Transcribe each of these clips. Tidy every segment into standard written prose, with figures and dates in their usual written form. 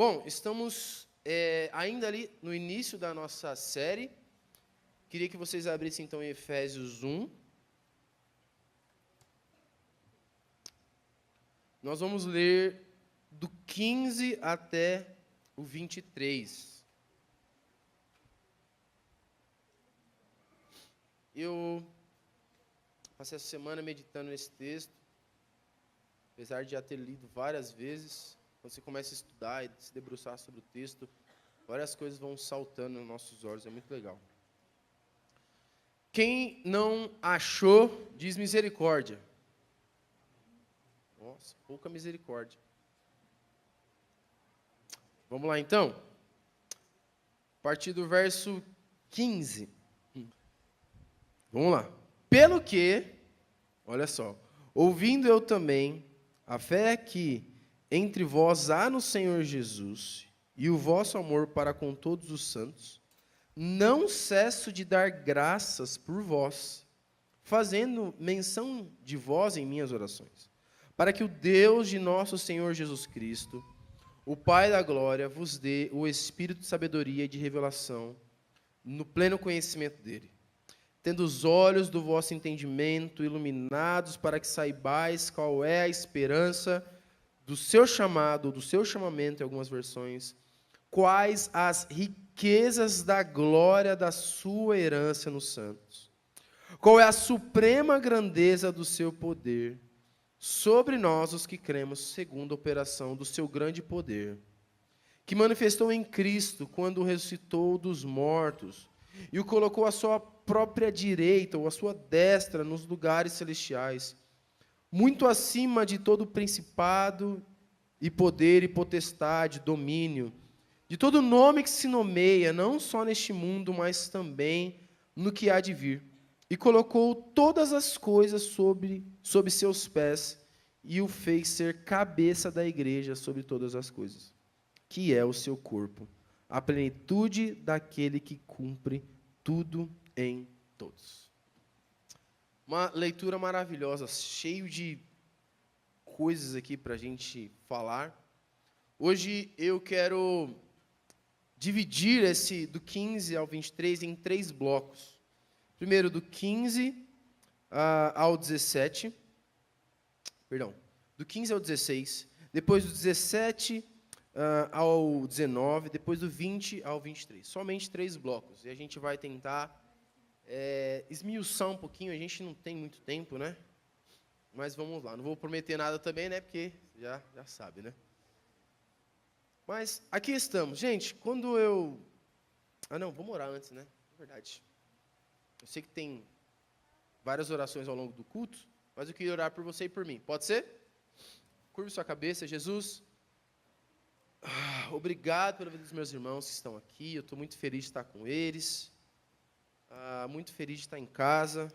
Bom, estamos ainda ali no início da nossa série. Queria que vocês abrissem então em Efésios 1. Nós vamos ler do 15 até o 23. Eu passei essa semana meditando nesse texto, apesar de já ter lido várias vezes. Quando você começa a estudar e se debruçar sobre o texto, várias coisas vão saltando nos nossos olhos, é muito legal. Quem não achou, diz misericórdia. Nossa, pouca misericórdia. Vamos lá então? A partir do verso 15. Vamos lá. Pelo que, olha só, ouvindo eu também, a fé que entre vós há no Senhor Jesus, e o vosso amor para com todos os santos, não cesso de dar graças por vós, fazendo menção de vós em minhas orações, para que o Deus de nosso Senhor Jesus Cristo, o Pai da glória, vos dê o espírito de sabedoria e de revelação, no pleno conhecimento dele, tendo os olhos do vosso entendimento iluminados, para que saibais qual é a esperança do seu chamado, do seu chamamento, em algumas versões, quais as riquezas da glória da sua herança nos santos, qual é a suprema grandeza do seu poder sobre nós, os que cremos, segundo a operação do seu grande poder, que manifestou em Cristo quando o ressuscitou dos mortos e o colocou à sua própria direita ou à sua destra nos lugares celestiais, muito acima de todo principado e poder e potestade, domínio, de todo nome que se nomeia, não só neste mundo, mas também no que há de vir. E colocou todas as coisas sob seus pés e o fez ser cabeça da igreja sobre todas as coisas, que é o seu corpo, a plenitude daquele que cumpre tudo em todos. Uma leitura maravilhosa, cheio de coisas aqui para a gente falar. Hoje eu quero dividir esse do 15 ao 23 em 3 blocos. Primeiro, do 15 ao 17. Perdão, do 15 ao 16. Depois do 17 ao 19. Depois do 20 ao 23. Somente 3 blocos. E a gente vai tentar esmiuçar um pouquinho. A gente não tem muito tempo, né? Mas vamos lá. Não vou prometer nada também, né? Porque já sabe, né? Mas aqui estamos. Gente, quando eu... não, vamos orar antes, né? É verdade. Eu sei que tem várias orações ao longo do culto, mas eu queria orar por você e por mim. Pode ser? Curve sua cabeça. Jesus, obrigado pela vida dos meus irmãos que estão aqui. Eu estou muito feliz de estar com eles. Muito feliz de estar em casa.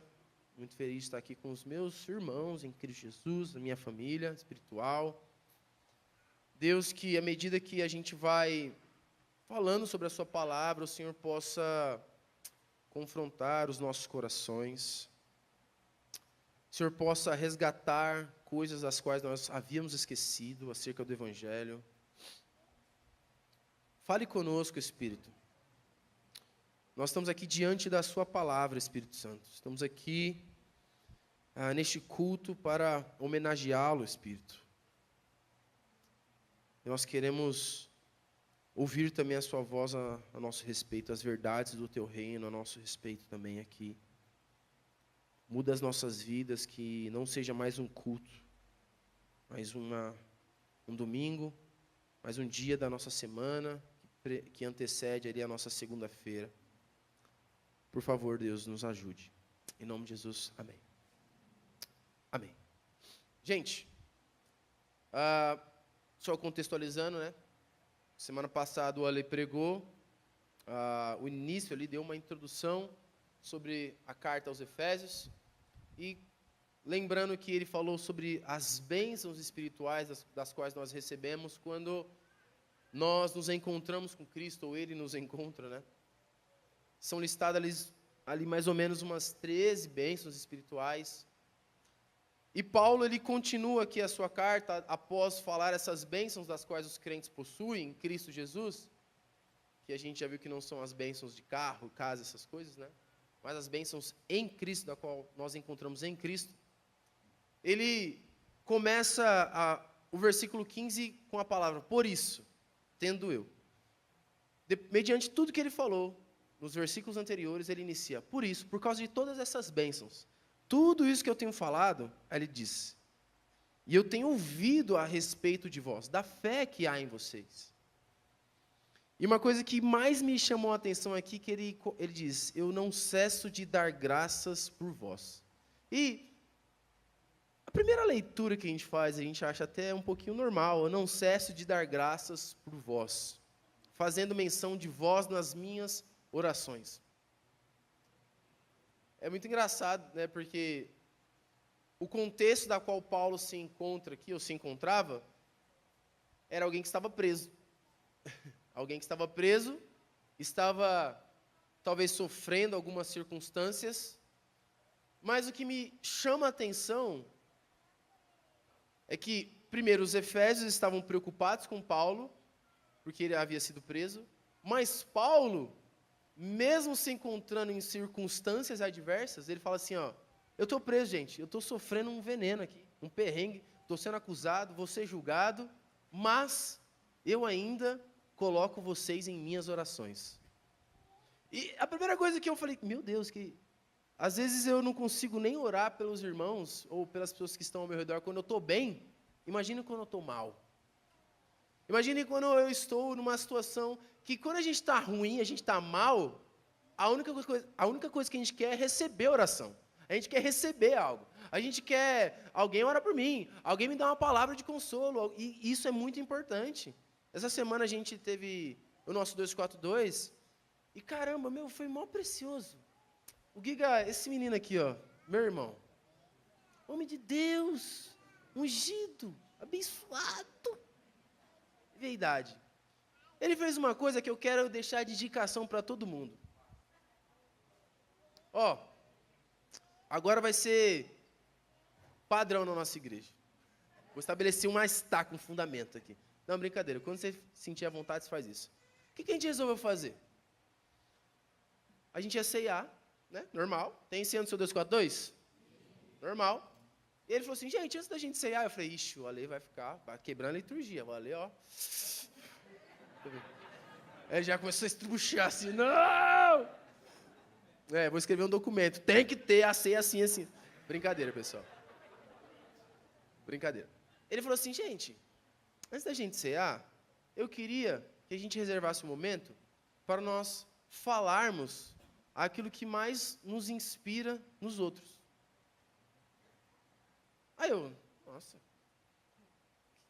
Muito feliz de estar aqui com os meus irmãos em Cristo Jesus, a minha família espiritual. Deus, que à medida que a gente vai falando sobre a sua palavra, o Senhor possa confrontar os nossos corações. O Senhor possa resgatar coisas das quais nós havíamos esquecido acerca do Evangelho. Fale conosco, Espírito. Nós estamos aqui diante da sua palavra, Espírito Santo. Estamos aqui neste culto para homenageá-lo, Espírito. Nós queremos ouvir também a sua voz a nosso respeito, as verdades do teu reino a nosso respeito também aqui. Muda as nossas vidas, que não seja mais um culto, mais um domingo, mais um dia da nossa semana, que antecede ali a nossa segunda-feira. Por favor, Deus, nos ajude. Em nome de Jesus, amém. Amém. Gente, só contextualizando, né? Semana passada o Ale pregou, o início ali deu uma introdução sobre a carta aos Efésios, e lembrando que ele falou sobre as bênçãos espirituais das quais nós recebemos quando nós nos encontramos com Cristo, ou Ele nos encontra, né? São listadas ali mais ou menos umas 13 bênçãos espirituais. E Paulo, ele continua aqui a sua carta, após falar essas bênçãos das quais os crentes possuem em Cristo Jesus, que a gente já viu que não são as bênçãos de carro, casa, essas coisas, né? Mas as bênçãos em Cristo, da qual nós encontramos em Cristo. Ele começa o versículo 15 com a palavra, por isso, tendo eu. Mediante tudo que ele falou, nos versículos anteriores, ele inicia, por isso, por causa de todas essas bênçãos, tudo isso que eu tenho falado, ele diz, e eu tenho ouvido a respeito de vós, da fé que há em vocês. E uma coisa que mais me chamou a atenção aqui, que ele diz, eu não cesso de dar graças por vós. E a primeira leitura que a gente faz, a gente acha até um pouquinho normal, eu não cesso de dar graças por vós, fazendo menção de vós nas minhas orações. É muito engraçado, né, porque o contexto da qual Paulo se encontra aqui, ou se encontrava, era alguém que estava preso. Alguém que estava preso, estava talvez sofrendo algumas circunstâncias, mas o que me chama a atenção é que, primeiro, os efésios estavam preocupados com Paulo, porque ele havia sido preso, mas Paulo, mesmo se encontrando em circunstâncias adversas, ele fala assim, ó, eu estou preso, gente, eu estou sofrendo um veneno aqui, um perrengue, estou sendo acusado, vou ser julgado, mas eu ainda coloco vocês em minhas orações. E a primeira coisa que eu falei, meu Deus, que às vezes eu não consigo nem orar pelos irmãos, ou pelas pessoas que estão ao meu redor quando eu estou bem, imagina quando eu estou mal. Imagine quando eu estou numa situação que quando a gente está ruim, a gente está mal, a única coisa que a gente quer é receber oração. A gente quer receber algo. A gente quer, alguém ora por mim, alguém me dá uma palavra de consolo, e isso é muito importante. Essa semana a gente teve o nosso 242, e caramba, foi mó precioso. O Giga, esse menino aqui, ó, meu irmão, homem de Deus, ungido, abençoado, verdade. Ele fez uma coisa que eu quero deixar de indicação para todo mundo. Ó, agora vai ser padrão na nossa igreja. Vou estabelecer uma estaca, um fundamento aqui. Não, brincadeira, quando você sentir a vontade, você faz isso. O que a gente resolveu fazer? A gente ia ceiar, né? Normal. Tem ceia no seu 242? Normal. E ele falou assim, gente, antes da gente ceiar, eu falei, ixi, o Ale vai ficar quebrando a liturgia. O Ale, ó. Ele já começou a estrubuchar assim, não! Vou escrever um documento. Tem que ter a ceia assim, assim. Brincadeira, pessoal. Brincadeira. Ele falou assim, gente, antes da gente cear, eu queria que a gente reservasse um momento para nós falarmos aquilo que mais nos inspira nos outros. Aí eu, nossa,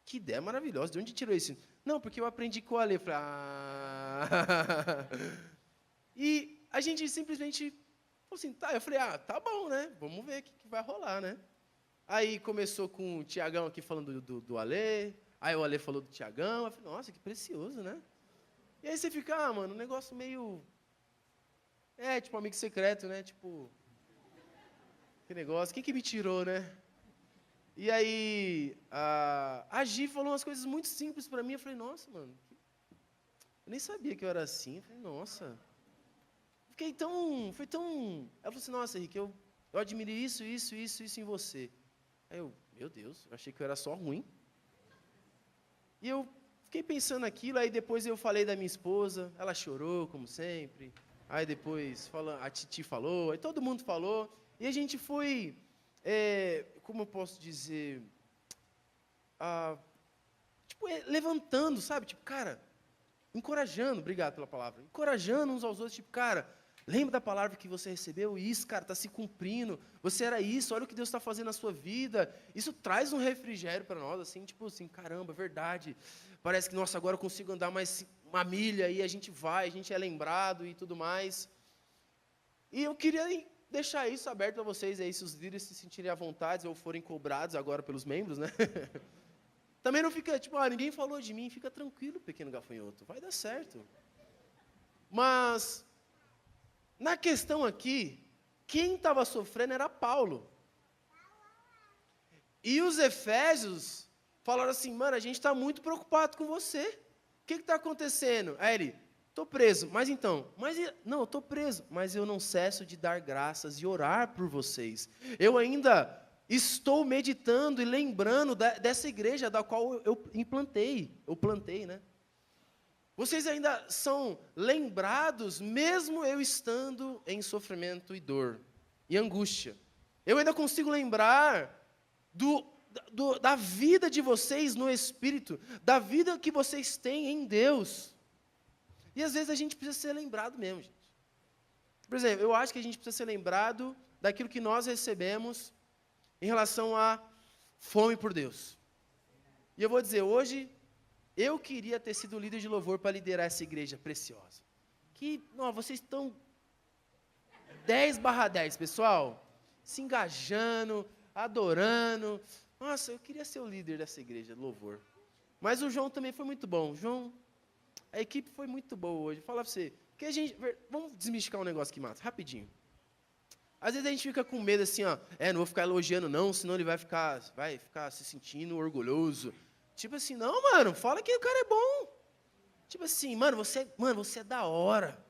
que ideia maravilhosa, de onde tirou isso? Não, porque eu aprendi com o Ale. Eu falei, E a gente simplesmente falou assim, tá, eu falei, tá bom, né? Vamos ver o que vai rolar, né? Aí começou com o Tiagão aqui falando do Ale, aí o Ale falou do Tiagão, eu falei, nossa, que precioso, né? E aí você fica, mano, um negócio meio... tipo amigo secreto, né? Tipo, que negócio, quem que me tirou, né? E aí, a Gi falou umas coisas muito simples pra mim, eu falei, nossa, mano, eu nem sabia que eu era assim, eu falei, nossa... Foi tão... Ela falou assim, nossa, Henrique, eu admiro isso em você. Aí eu, meu Deus, eu achei que eu era só ruim. E eu fiquei pensando naquilo, aí depois eu falei da minha esposa, ela chorou, como sempre. Aí depois a Titi falou, aí todo mundo falou. E a gente foi, como eu posso dizer, levantando, sabe? Tipo, cara, encorajando, obrigado pela palavra, encorajando uns aos outros, tipo, cara... Lembra da palavra que você recebeu? Isso, cara, está se cumprindo. Você era isso, olha o que Deus está fazendo na sua vida. Isso traz um refrigério para nós, assim, tipo assim, caramba, é verdade. Parece que, nossa, agora eu consigo andar mais uma milha, e a gente vai, a gente é lembrado e tudo mais. E eu queria deixar isso aberto para vocês aí, se os líderes se sentirem à vontade ou forem cobrados agora pelos membros, né? Também não fica, tipo, ninguém falou de mim, fica tranquilo, pequeno gafanhoto, vai dar certo. Mas... na questão aqui, quem estava sofrendo era Paulo. E os efésios falaram assim, mano, a gente está muito preocupado com você. O que está acontecendo? Aí ele, estou preso. Não, eu estou preso, mas eu não cesso de dar graças e orar por vocês. Eu ainda estou meditando e lembrando dessa igreja da qual eu plantei, né? Vocês ainda são lembrados, mesmo eu estando em sofrimento e dor, e angústia. Eu ainda consigo lembrar da vida de vocês no Espírito, da vida que vocês têm em Deus. E às vezes a gente precisa ser lembrado mesmo, gente. Por exemplo, eu acho que a gente precisa ser lembrado daquilo que nós recebemos em relação à fome por Deus. E eu vou dizer, hoje, eu queria ter sido líder de louvor para liderar essa igreja preciosa. Vocês estão 10/10, pessoal, se engajando, adorando. Nossa, eu queria ser o líder dessa igreja de louvor. Mas o João também foi muito bom. João, a equipe foi muito boa hoje. Vou falar para você, vamos desmistificar um negócio aqui, Matos, rapidinho. Às vezes a gente fica com medo assim, não vou ficar elogiando não, senão ele vai ficar se sentindo orgulhoso. Tipo assim, não, mano, fala que o cara é bom. Tipo assim, mano, você é da hora.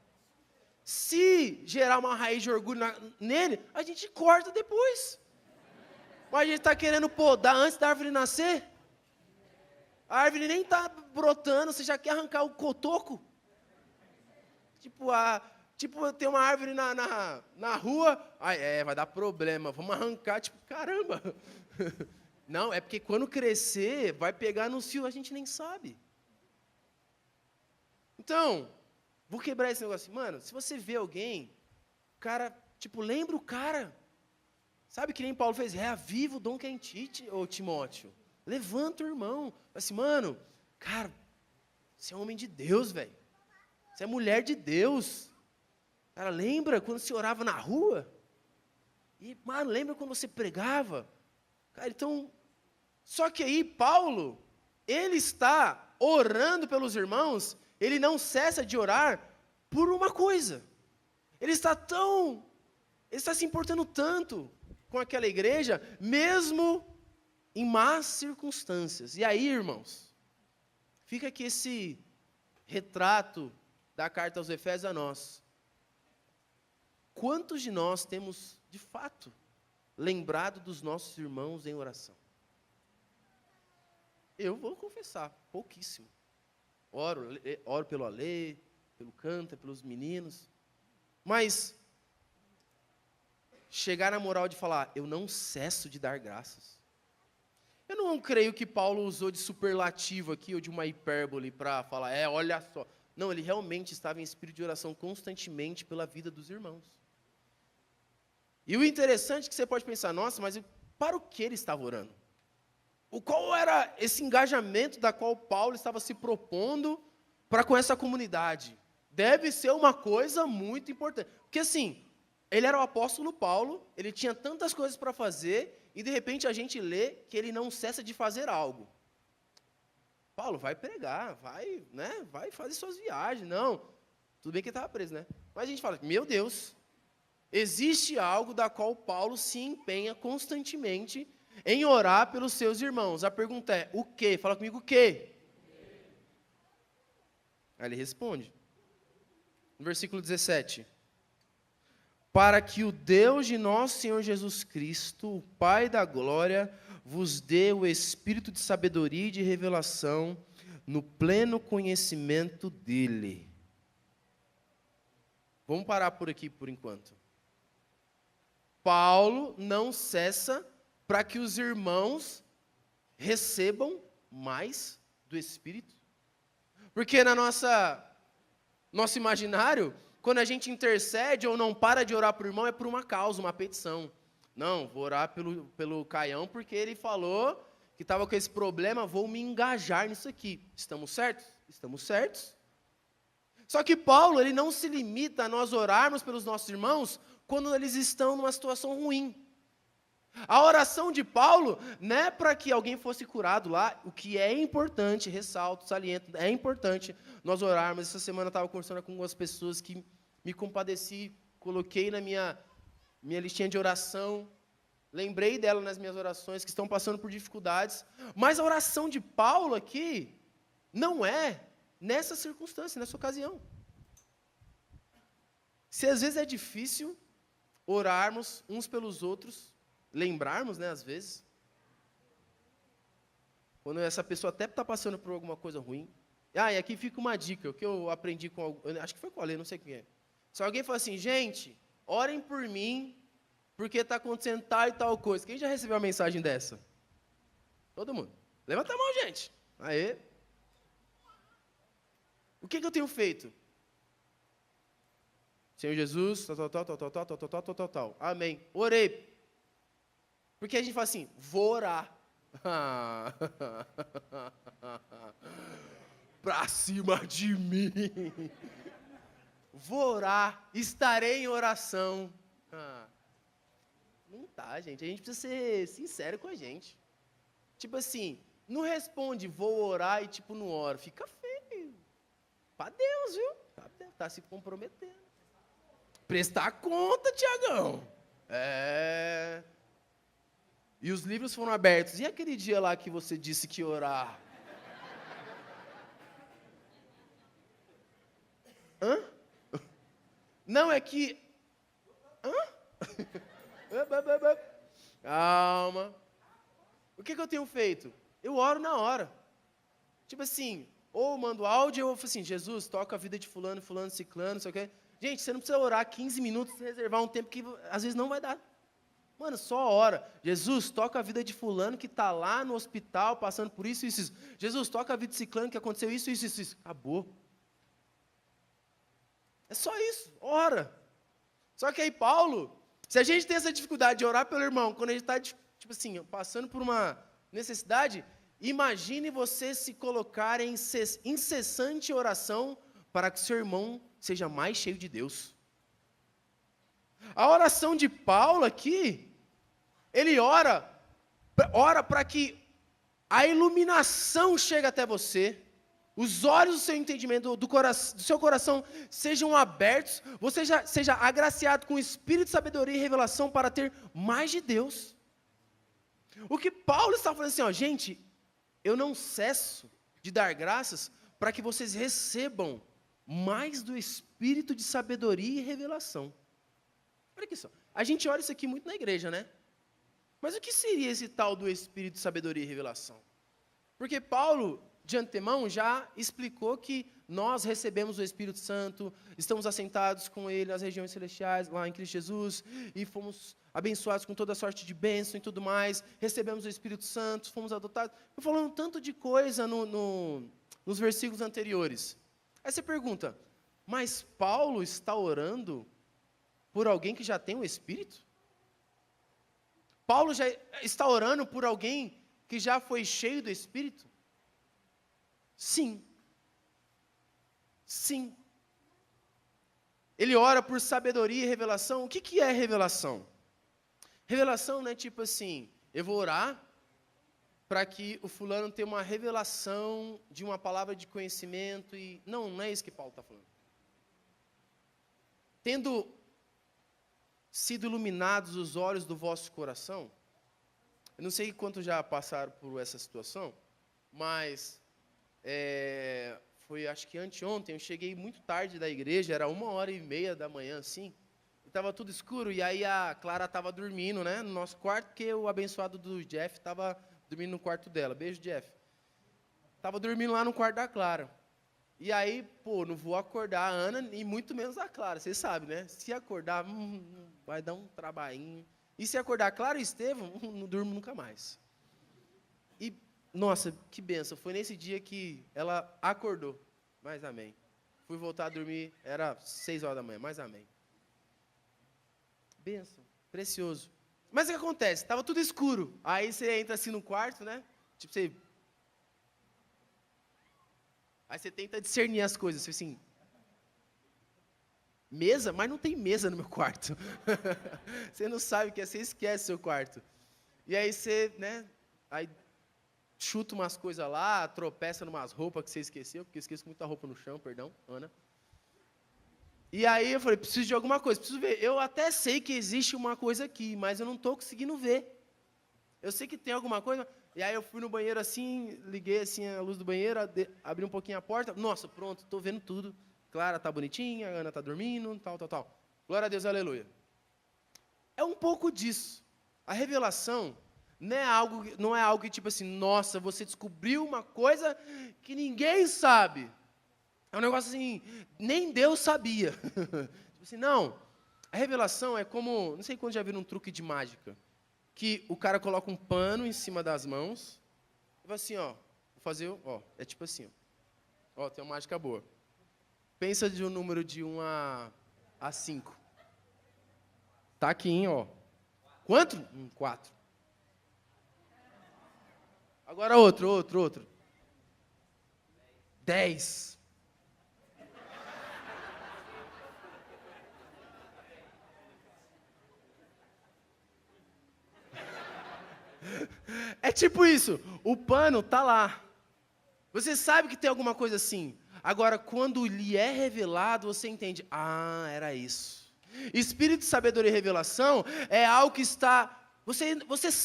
Se gerar uma raiz de orgulho nele, a gente corta depois. Mas a gente está querendo podar antes da árvore nascer. A árvore nem está brotando, você já quer arrancar o cotoco. Tipo, tem uma árvore na rua, vai dar problema, vamos arrancar, tipo, caramba. Não, é porque quando crescer, vai pegar no cio, a gente nem sabe. Então, vou quebrar esse negócio. Mano, se você vê alguém, o cara, tipo, lembra o cara. Sabe que nem Paulo fez? Reaviva o dom que é em ti, ô Timóteo. Levanta o irmão. Assim, mano, cara, você é homem de Deus, velho. Você é mulher de Deus. Cara, lembra quando você orava na rua? E, mano, lembra quando você pregava? Cara, então, só que aí Paulo, ele está orando pelos irmãos, ele não cessa de orar por uma coisa. Ele está se importando tanto com aquela igreja, mesmo em más circunstâncias. E aí, irmãos, fica aqui esse retrato da carta aos Efésios a nós. Quantos de nós temos, de fato, lembrado dos nossos irmãos em oração? Eu vou confessar, pouquíssimo. Oro pelo Alê, pelo Canta, pelos meninos. Mas chegar na moral de falar, eu não cesso de dar graças. Eu não creio que Paulo usou de superlativo aqui, ou de uma hipérbole para falar, olha só. Não, ele realmente estava em espírito de oração constantemente pela vida dos irmãos. E o interessante é que você pode pensar, nossa, mas para o que ele estava orando? Qual era esse engajamento da qual Paulo estava se propondo para com essa comunidade? Deve ser uma coisa muito importante. Porque assim, ele era o apóstolo Paulo, ele tinha tantas coisas para fazer, e de repente a gente lê que ele não cessa de fazer algo. Paulo, vai pregar, vai fazer suas viagens. Não, tudo bem que ele estava preso, né? Mas a gente fala, meu Deus, existe algo da qual Paulo se empenha constantemente em orar pelos seus irmãos. A pergunta é, o quê? Fala comigo, o quê? Aí ele responde, no versículo 17. Para que o Deus de nosso Senhor Jesus Cristo, o Pai da glória, vos dê o espírito de sabedoria e de revelação no pleno conhecimento dEle. Vamos parar por aqui por enquanto. Paulo não cessa para que os irmãos recebam mais do Espírito. Porque nosso imaginário, quando a gente intercede ou não para de orar por irmão, é por uma causa, uma petição. Não, vou orar pelo Caião porque ele falou que estava com esse problema, vou me engajar nisso aqui. Estamos certos? Estamos certos. Só que Paulo, ele não se limita a nós orarmos pelos nossos irmãos quando eles estão numa situação ruim. A oração de Paulo não é para que alguém fosse curado lá, o que é importante, ressalto, saliento, é importante nós orarmos. Essa semana eu estava conversando com algumas pessoas que me compadeci, coloquei na minha listinha de oração, lembrei dela nas minhas orações, que estão passando por dificuldades, mas a oração de Paulo aqui não é nessa circunstância, nessa ocasião. Se às vezes é difícil orarmos uns pelos outros, lembrarmos, né, às vezes, quando essa pessoa até está passando por alguma coisa ruim. Ah, e aqui fica uma dica, o que eu aprendi com, acho que foi com a Lê, não sei quem é. Se alguém fala assim, gente, orem por mim, porque está acontecendo tal e tal coisa. Quem já recebeu uma mensagem dessa? Todo mundo. Levanta a mão, gente. Aê. O que eu tenho feito? Senhor Jesus, tal. Amém. Orei. Porque a gente fala assim, vou orar. Pra cima de mim. Vou orar, estarei em oração. Não tá, gente. A gente precisa ser sincero com a gente. Tipo assim, não responde, vou orar e tipo não ora. Fica feio. Pra Deus, viu? Tá se comprometendo. Prestar conta, Tiagão. E os livros foram abertos. E aquele dia lá que você disse que ia orar? Hã? Não, é que... Calma. O que eu tenho feito? Eu oro na hora. Tipo assim, ou mando áudio, ou falo assim, Jesus, toca a vida de fulano, ciclano, não sei o quê. Gente, você não precisa orar 15 minutos, reservar um tempo que às vezes não vai dar. Mano, só ora. Jesus, toca a vida de fulano que está lá no hospital, passando por isso. Jesus, toca a vida de ciclano que aconteceu isso. Acabou. É só isso, ora. Só que aí Paulo, se a gente tem essa dificuldade de orar pelo irmão, quando a gente está, tipo assim, passando por uma necessidade, imagine você se colocar em incessante oração para que seu irmão seja mais cheio de Deus. A oração de Paulo aqui, ele ora para que a iluminação chegue até você, os olhos do seu entendimento, do seu coração sejam abertos, você seja agraciado com o espírito de sabedoria e revelação para ter mais de Deus. O que Paulo está falando assim, ó, gente, eu não cesso de dar graças para que vocês recebam mais do espírito de sabedoria e revelação. Olha aqui só, a gente olha isso aqui muito na igreja, né? Mas o que seria esse tal do espírito de sabedoria e revelação? Porque Paulo, de antemão, já explicou que nós recebemos o Espírito Santo, estamos assentados com Ele nas regiões celestiais, lá em Cristo Jesus, e fomos abençoados com toda sorte de bênção e tudo mais, recebemos o Espírito Santo, fomos adotados. Eu falando tanto de coisa nos versículos anteriores. Aí você pergunta, mas Paulo está orando por alguém que já tem o Espírito? Paulo já está orando por alguém que já foi cheio do Espírito? Sim. Sim. Ele ora por sabedoria e revelação. O que é revelação? Revelação não é tipo assim, eu vou orar para que o fulano tenha uma revelação de uma palavra de conhecimento e... Não é isso que Paulo está falando. Tendo sido iluminados os olhos do vosso coração, eu não sei quantos já passaram por essa situação, mas foi acho que anteontem, eu cheguei muito tarde da igreja, era 1h30 da manhã, assim, e estava tudo escuro, e aí a Clara estava dormindo, né, no nosso quarto, porque o abençoado do Jeff estava dormindo no quarto dela. Beijo, Jeff. Estava dormindo lá no quarto da Clara. E aí, não vou acordar a Ana e muito menos a Clara, vocês sabem, né? Se acordar, vai dar um trabalhinho. E se acordar a Clara e Estevão, não durmo nunca mais. E, nossa, que benção, foi nesse dia que ela acordou, mas amém. Fui voltar a dormir, era 6h da manhã, mas amém. Benção, precioso. Mas o que acontece? Estava tudo escuro, aí você entra assim no quarto, né? Tipo, aí você tenta discernir as coisas, você assim, mesa? Mas não tem mesa no meu quarto. Você não sabe o que é, você esquece o seu quarto. E aí você, né, aí chuta umas coisas lá, tropeça em umas roupas que você esqueceu, porque eu esqueço muita roupa no chão, perdão, Ana. E aí eu falei, preciso de alguma coisa, preciso ver. Eu até sei que existe uma coisa aqui, mas eu não estou conseguindo ver. Eu sei que tem alguma coisa. E aí eu fui no banheiro assim, liguei assim a luz do banheiro, abri um pouquinho a porta. Nossa, pronto, estou vendo tudo. Clara tá bonitinha, a Ana tá dormindo, tal. Glória a Deus, aleluia. É um pouco disso. A revelação não é algo que tipo assim, nossa, você descobriu uma coisa que ninguém sabe. É um negócio assim, nem Deus sabia. Tipo assim, não. A revelação é como, não sei quando já viram um truque de mágica, que o cara coloca um pano em cima das mãos e vai assim, ó, vou fazer, ó, é tipo assim, ó, tem uma mágica boa. Pensa de um número de 1 a 5. Tá aqui, hein, ó. Quanto? 4. Agora outro. 10. É tipo isso, o pano tá lá. Você sabe que tem alguma coisa assim. Agora, quando lhe é revelado, você entende, era isso. Espírito de sabedoria e revelação é algo que está... Você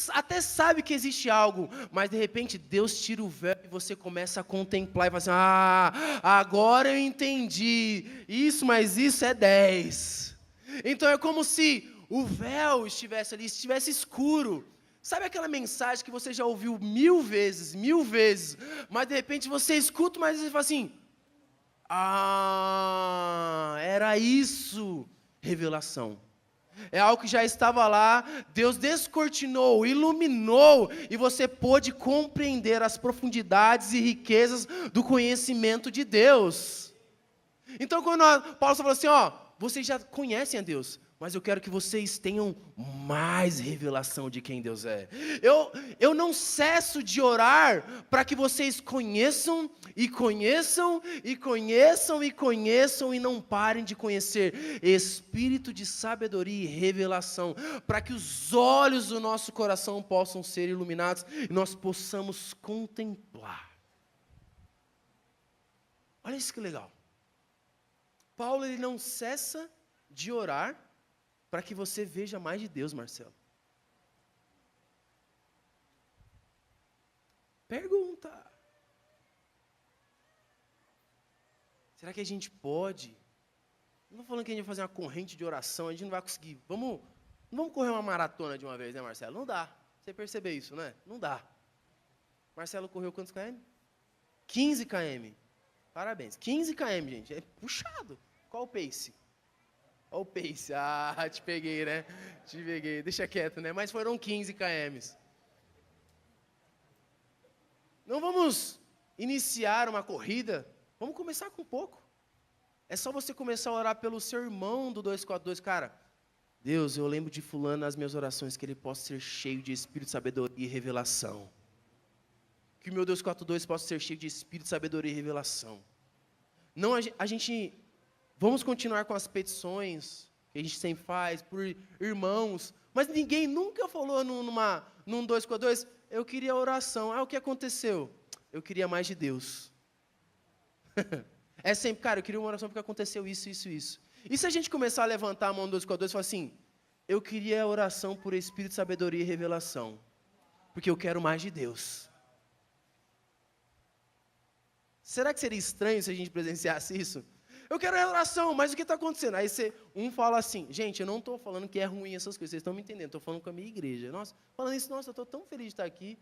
até sabe que existe algo, mas de repente Deus tira o véu e você começa a contemplar e fala assim, agora eu entendi, isso mais isso é 10. Então é como se o véu estivesse ali, estivesse escuro. Sabe aquela mensagem que você já ouviu 1000 vezes, mas de repente você escuta, mas você fala assim, era isso, revelação. É algo que já estava lá, Deus descortinou, iluminou, e você pôde compreender as profundidades e riquezas do conhecimento de Deus. Então, quando Paulo falou assim, vocês já conhecem a Deus, mas eu quero que vocês tenham mais revelação de quem Deus é. Eu não cesso de orar para que vocês conheçam e não parem de conhecer. Espírito de sabedoria e revelação, para que os olhos do nosso coração possam ser iluminados e nós possamos contemplar. Olha isso que legal. Paulo, ele não cessa de orar para que você veja mais de Deus, Marcelo. Pergunta. Será que a gente pode? Não estou falando que a gente vai fazer uma corrente de oração, a gente não vai conseguir. Não vamos correr uma maratona de uma vez, né, Marcelo? Não dá. Você percebeu isso, né? Não dá. Marcelo correu quantos km? 15 km. Parabéns. 15 km, gente. É puxado. Qual o pace? Olha o pace. Te peguei, né? Te peguei. Deixa quieto, né? Mas foram 15 km. Não vamos iniciar uma corrida. Vamos começar com pouco. É só você começar a orar pelo seu irmão do 242. Cara, Deus, eu lembro de fulano nas minhas orações, que ele possa ser cheio de espírito, sabedoria e revelação. Que o meu 242 possa ser cheio de espírito, sabedoria e revelação. Não, a gente... Vamos continuar com as petições que a gente sempre faz por irmãos, mas ninguém nunca falou num 242, eu queria oração. O que aconteceu? Eu queria mais de Deus. É sempre, cara, eu queria uma oração porque aconteceu isso. E se a gente começar a levantar a mão do 242 e falar assim, eu queria oração por espírito, sabedoria e revelação, porque eu quero mais de Deus. Será que seria estranho se a gente presenciasse isso? Eu quero oração, mas o que está acontecendo? Aí fala assim, gente, eu não estou falando que é ruim essas coisas, vocês estão me entendendo, estou falando com a minha igreja. Nossa, falando isso, nossa, eu estou tão feliz de estar aqui.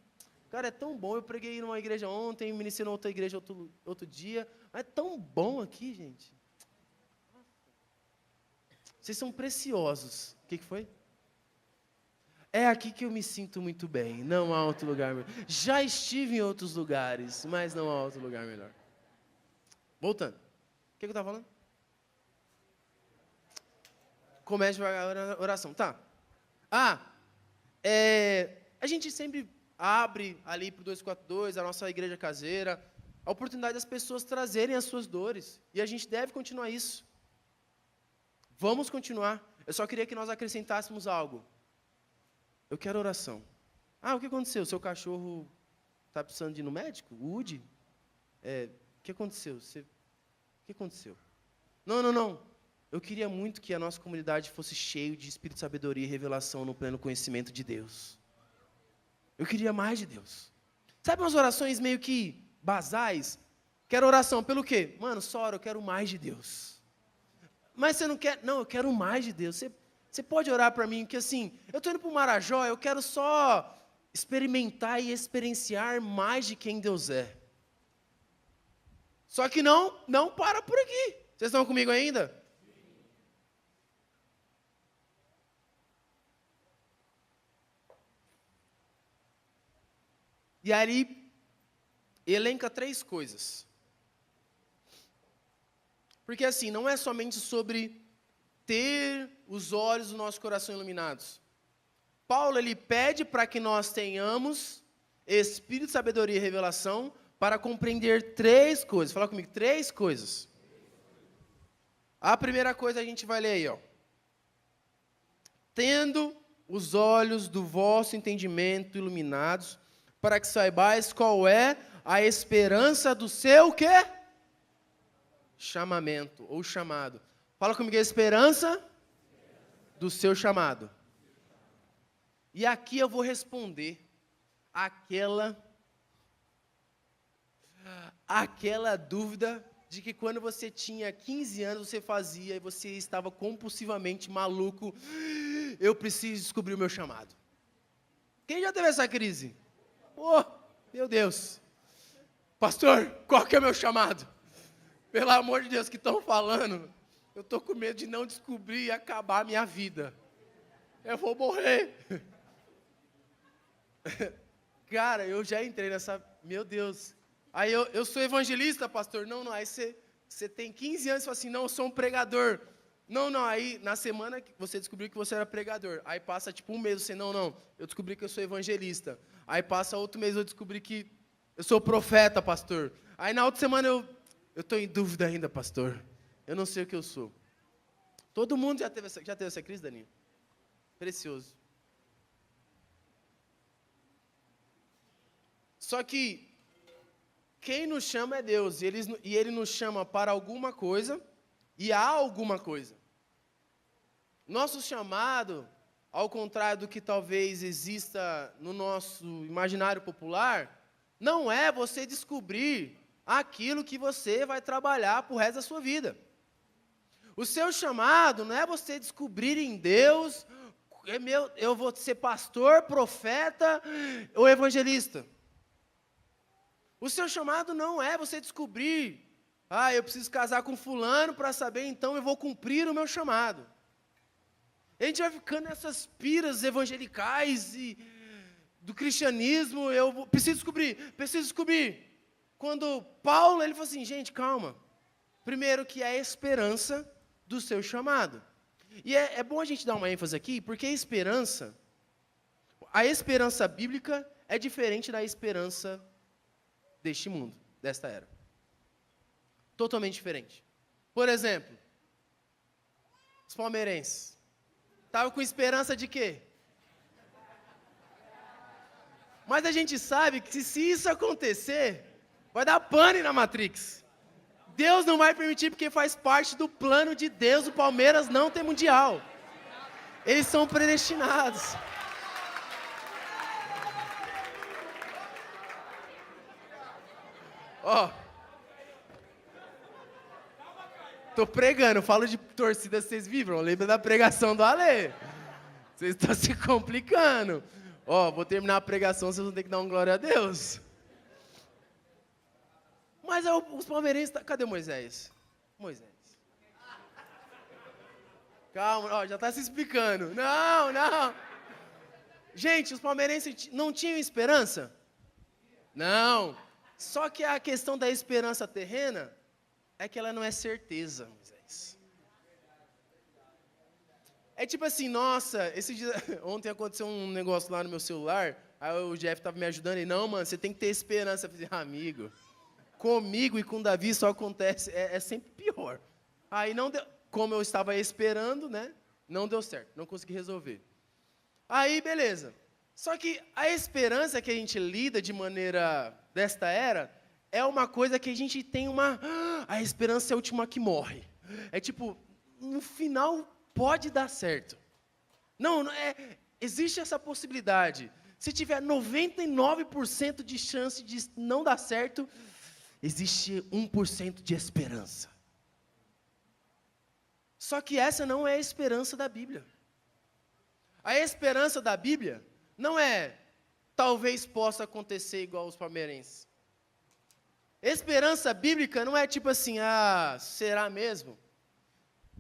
Cara, é tão bom, eu preguei numa igreja ontem, ministrei em outra igreja outro dia. É tão bom aqui, gente. Vocês são preciosos. O que foi? É aqui que eu me sinto muito bem, não há outro lugar melhor. Já estive em outros lugares, mas não há outro lugar melhor. Voltando. O que eu estava falando? Comece a oração. Tá. A gente sempre abre ali para o 242, a nossa igreja caseira, a oportunidade das pessoas trazerem as suas dores. E a gente deve continuar isso. Vamos continuar. Eu só queria que nós acrescentássemos algo. Eu quero oração. O que aconteceu? Seu cachorro está precisando de ir no médico? O Woody? O que aconteceu? O que aconteceu? Não. eu queria muito que a nossa comunidade fosse cheia de espírito de sabedoria e revelação no pleno conhecimento de Deus. Eu queria mais de Deus. Sabe umas orações meio que basais? Quero oração pelo quê? Mano, só ora, eu quero mais de Deus. Mas você não quer? Não, eu quero mais de Deus. Você pode orar para mim, que assim, eu estou indo para o Marajó, eu quero só experimentar e experienciar mais de quem Deus é. Só que não para por aqui. Vocês estão comigo ainda? E aí, elenca 3 coisas. Porque assim, não é somente sobre ter os olhos do nosso coração iluminados. Paulo, ele pede para que nós tenhamos espírito de sabedoria e revelação para compreender 3 coisas. Fala comigo, 3 coisas. A primeira coisa a gente vai ler aí, ó. Tendo os olhos do vosso entendimento iluminados, para que saibais qual é a esperança do seu quê? Chamamento, ou chamado. Fala comigo, a esperança do seu chamado. E aqui eu vou responder aquela dúvida de que quando você tinha 15 anos você fazia e você estava compulsivamente maluco. Eu preciso descobrir o meu chamado. Quem já teve essa crise? Oh, meu Deus. Pastor, qual que é o meu chamado? Pelo amor de Deus, que estão falando. Eu estou com medo de não descobrir e acabar a minha vida. Eu vou morrer. Cara, eu já entrei nessa... Meu Deus. Aí eu sou evangelista, pastor. Não. Aí você tem 15 anos e fala assim, não, eu sou um pregador. Não. Aí na semana você descobriu que você era pregador. Aí passa tipo um mês, você, não. Eu descobri que eu sou evangelista. Aí passa outro mês, eu descobri que eu sou profeta, pastor. Aí na outra semana eu estou em dúvida ainda, pastor. Eu não sei o que eu sou. Todo mundo já teve essa crise, Daninho? Precioso. Só que quem nos chama é Deus. E Ele nos chama para alguma coisa e há alguma coisa. Nosso chamado, ao contrário do que talvez exista no nosso imaginário popular, não é você descobrir aquilo que você vai trabalhar para o resto da sua vida. O seu chamado não é você descobrir em Deus, eu vou ser pastor, profeta ou evangelista. O seu chamado não é você descobrir, eu preciso casar com fulano para saber, então eu vou cumprir o meu chamado. A gente vai ficando nessas piras evangelicais e do cristianismo, preciso descobrir. Quando Paulo, ele falou assim, gente, calma. Primeiro que é a esperança do seu chamado. E é bom a gente dar uma ênfase aqui, porque a esperança bíblica é diferente da esperança deste mundo, desta era. Totalmente diferente. Por exemplo, os palmeirenses. Estavam com esperança de quê? Mas a gente sabe que se isso acontecer, vai dar pane na Matrix. Deus não vai permitir porque faz parte do plano de Deus o Palmeiras não ter mundial. Eles são predestinados. Tô pregando, falo de torcida, vocês vibram. Lembra da pregação do Ale? Vocês estão se complicando. Vou terminar a pregação, vocês vão ter que dar uma glória a Deus. Mas os palmeirenses... Cadê Moisés? Moisés. Calma, já está se explicando. Não. Gente, os palmeirenses não tinham esperança? Não. Só que a questão da esperança terrena é que ela não é certeza, Moisés. É tipo assim, nossa, ontem aconteceu um negócio lá no meu celular, aí o Jeff estava me ajudando e, não, mano, você tem que ter esperança. Eu falei, amigo, comigo e com Davi só acontece, é sempre pior. Aí não deu, como eu estava esperando, né, não deu certo, não consegui resolver. Aí, beleza. Só que a esperança que a gente lida de maneira desta era, é uma coisa que a gente tem a esperança é a última que morre. É tipo, no final pode dar certo. Não, existe essa possibilidade. Se tiver 99% de chance de não dar certo, existe 1% de esperança. Só que essa não é a esperança da Bíblia. A esperança da Bíblia não é talvez possa acontecer igual os palmeirenses. Esperança bíblica não é tipo assim, será mesmo?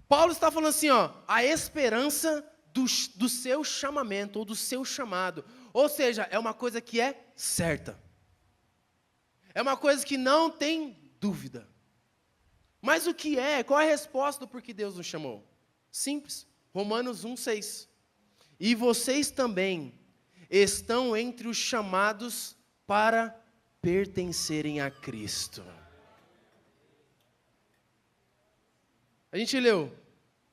Paulo está falando assim, a esperança do seu chamamento, ou do seu chamado. Ou seja, é uma coisa que é certa. É uma coisa que não tem dúvida. Mas o que é? Qual é a resposta do porquê Deus nos chamou? Simples. Romanos 1,6. E vocês também estão entre os chamados para pertencerem a Cristo. A gente leu.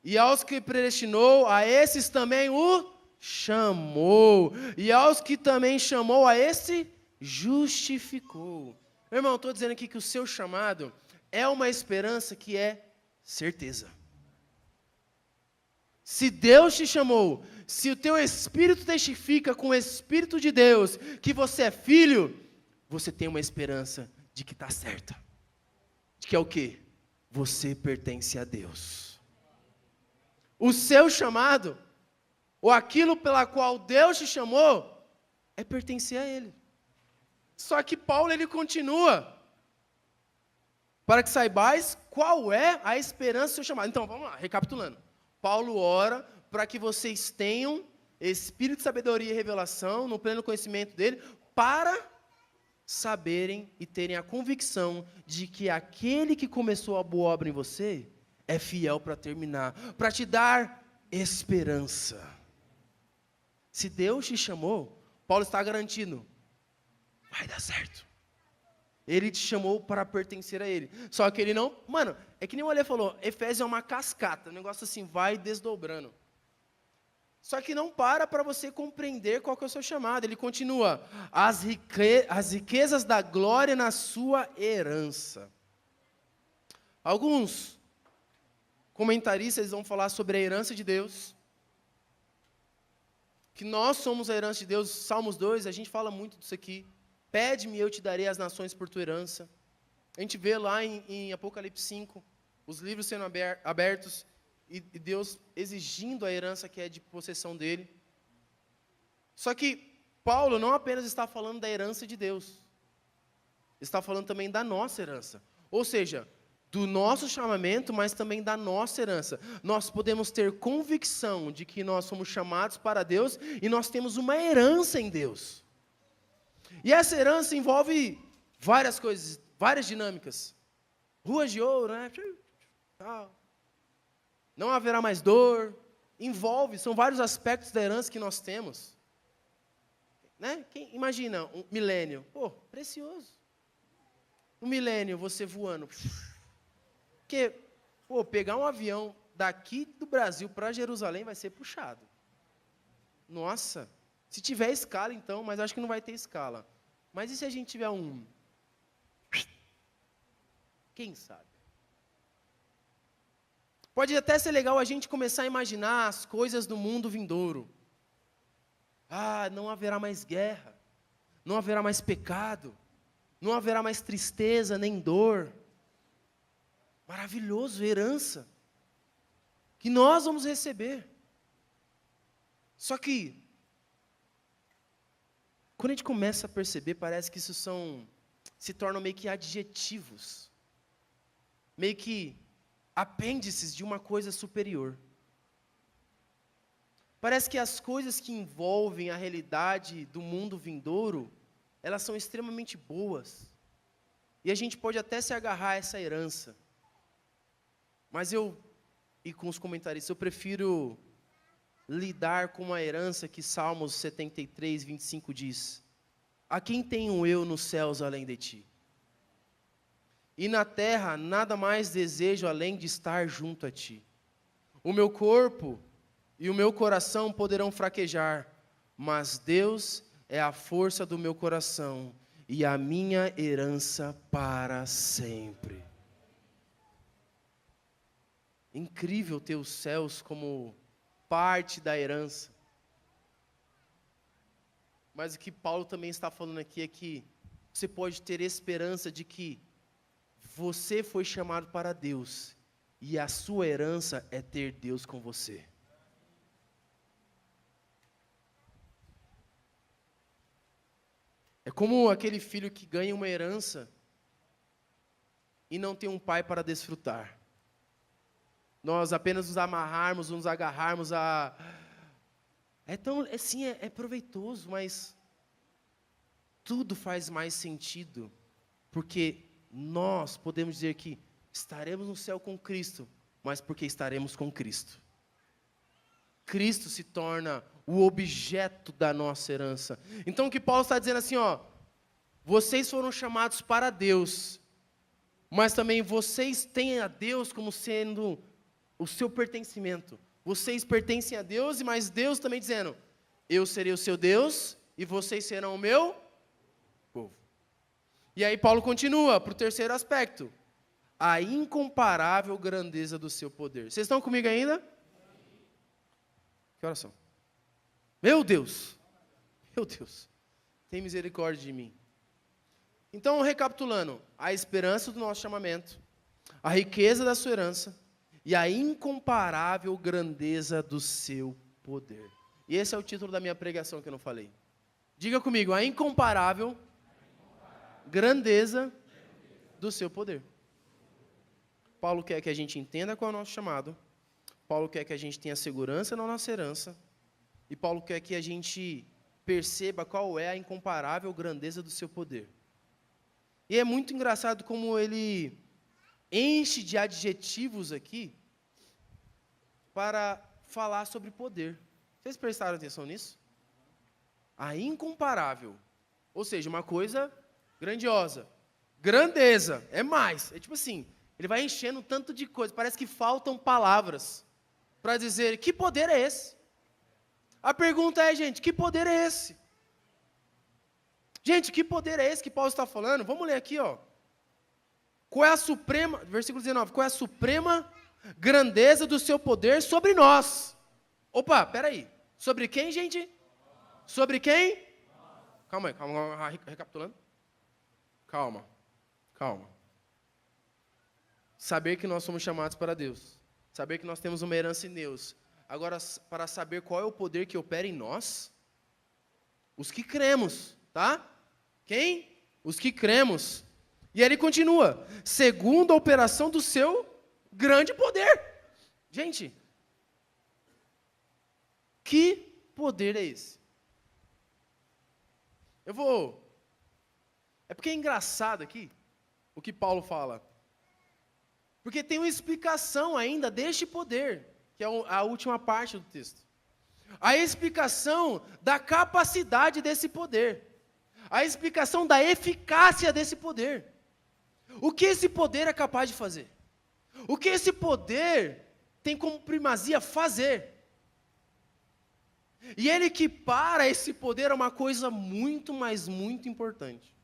E aos que predestinou, a esses também o chamou. E aos que também chamou, a esse justificou. Meu irmão, estou dizendo aqui que o seu chamado é uma esperança que é certeza. Se Deus te chamou, se o teu espírito testifica com o Espírito de Deus que você é filho, você tem uma esperança de que está certa. De que é o quê? Você pertence a Deus. O seu chamado, ou aquilo pela qual Deus te chamou, é pertencer a Ele. Só que Paulo, ele continua. Para que saibais qual é a esperança do seu chamado. Então, vamos lá, recapitulando. Paulo ora para que vocês tenham espírito de sabedoria e revelação, no pleno conhecimento dele, para saberem e terem a convicção de que aquele que começou a boa obra em você é fiel para terminar, para te dar esperança. Se Deus te chamou, Paulo está garantindo, vai dar certo. Ele te chamou para pertencer a Ele. Só que ele não... Mano, é que nem o Alê falou, Efésios é uma cascata, um negócio assim, vai desdobrando. Só que não para você compreender qual que é o seu chamado. Ele continua, as riquezas da glória na sua herança. Alguns comentaristas vão falar sobre a herança de Deus, que nós somos a herança de Deus. Salmos 2, a gente fala muito disso aqui. Pede-me e eu te darei as nações por tua herança. A gente vê lá em Apocalipse 5, os livros sendo abertos, e Deus exigindo a herança que é de possessão dele. Só que Paulo não apenas está falando da herança de Deus, está falando também da nossa herança. Ou seja, do nosso chamamento, mas também da nossa herança. Nós podemos ter convicção de que nós somos chamados para Deus e nós temos uma herança em Deus. E essa herança envolve várias coisas, várias dinâmicas. Ruas de ouro, né? Não haverá mais dor. São vários aspectos da herança que nós temos. Né? Imagina um milênio. Precioso. Um milênio, você voando. Porque, pegar um avião daqui do Brasil para Jerusalém vai ser puxado. Nossa. Se tiver escala, então, mas acho que não vai ter escala. Mas e se a gente tiver um... Quem sabe? Pode até ser legal a gente começar a imaginar as coisas do mundo vindouro. Não haverá mais guerra. Não haverá mais pecado. Não haverá mais tristeza nem dor. Maravilhoso, herança. Que nós vamos receber. Só que quando a gente começa a perceber, parece que isso se tornam meio que adjetivos, meio que apêndices de uma coisa superior. Parece que as coisas que envolvem a realidade do mundo vindouro, elas são extremamente boas, e a gente pode até se agarrar a essa herança, mas e com os comentaristas, eu prefiro lidar com uma herança que Salmos 73, 25 diz: a quem tenho eu nos céus além de ti? E na terra nada mais desejo além de estar junto a ti. O meu corpo e o meu coração poderão fraquejar, mas Deus é a força do meu coração e a minha herança para sempre. incrível ter os céus como parte da herança. Mas o que Paulo também está falando aqui é que você pode ter esperança de que você foi chamado para Deus e a sua herança é ter Deus com você. É como aquele filho que ganha uma herança e não tem um pai para desfrutar. Nós apenas nos amarrarmos, nos agarrarmos a... É proveitoso, mas tudo faz mais sentido, porque nós podemos dizer que estaremos no céu com Cristo, mas porque estaremos com Cristo. Cristo se torna o objeto da nossa herança. Então o que Paulo está dizendo assim, vocês foram chamados para Deus, mas também vocês têm a Deus como sendo o seu pertencimento. Vocês pertencem a Deus, mas Deus também dizendo, eu serei o seu Deus e vocês serão o meu povo. E aí Paulo continua para o terceiro aspecto, a incomparável grandeza do seu poder. Vocês estão comigo ainda? Que oração? Meu Deus, tem misericórdia de mim. Então, recapitulando, a esperança do nosso chamamento, a riqueza da sua herança e a incomparável grandeza do seu poder. E esse é o título da minha pregação que eu não falei. Diga comigo, a incomparável grandeza do seu poder. Paulo quer que a gente entenda qual é o nosso chamado. Paulo quer que a gente tenha segurança na nossa herança. E Paulo quer que a gente perceba qual é a incomparável grandeza do seu poder. E é muito engraçado como ele enche de adjetivos aqui para falar sobre poder. Vocês prestaram atenção nisso? A incomparável. Ou seja, uma coisa grandiosa. Grandeza, é mais. É tipo assim, ele vai enchendo tanto de coisa, parece que faltam palavras para dizer que poder é esse. A pergunta é, gente, que poder é esse? Gente, que poder é esse que Paulo está falando? Vamos ler aqui, Qual é a suprema, versículo 19, qual é a suprema grandeza do seu poder sobre nós? Opa, peraí. Sobre quem, gente? Sobre quem? Calma aí, recapitulando. Calma. Saber que nós somos chamados para Deus. Saber que nós temos uma herança em Deus. Agora, para saber qual é o poder que opera em nós, os que cremos, tá? Quem? Os que cremos. E ele continua, segundo a operação do seu grande poder. Gente, que poder é esse? É porque é engraçado aqui, o que Paulo fala. Porque tem uma explicação ainda deste poder, que é a última parte do texto. A explicação da capacidade desse poder. A explicação da eficácia desse poder. O que esse poder é capaz de fazer? O que esse poder tem como primazia fazer? E ele equipara esse poder a uma coisa muito, mas muito importante.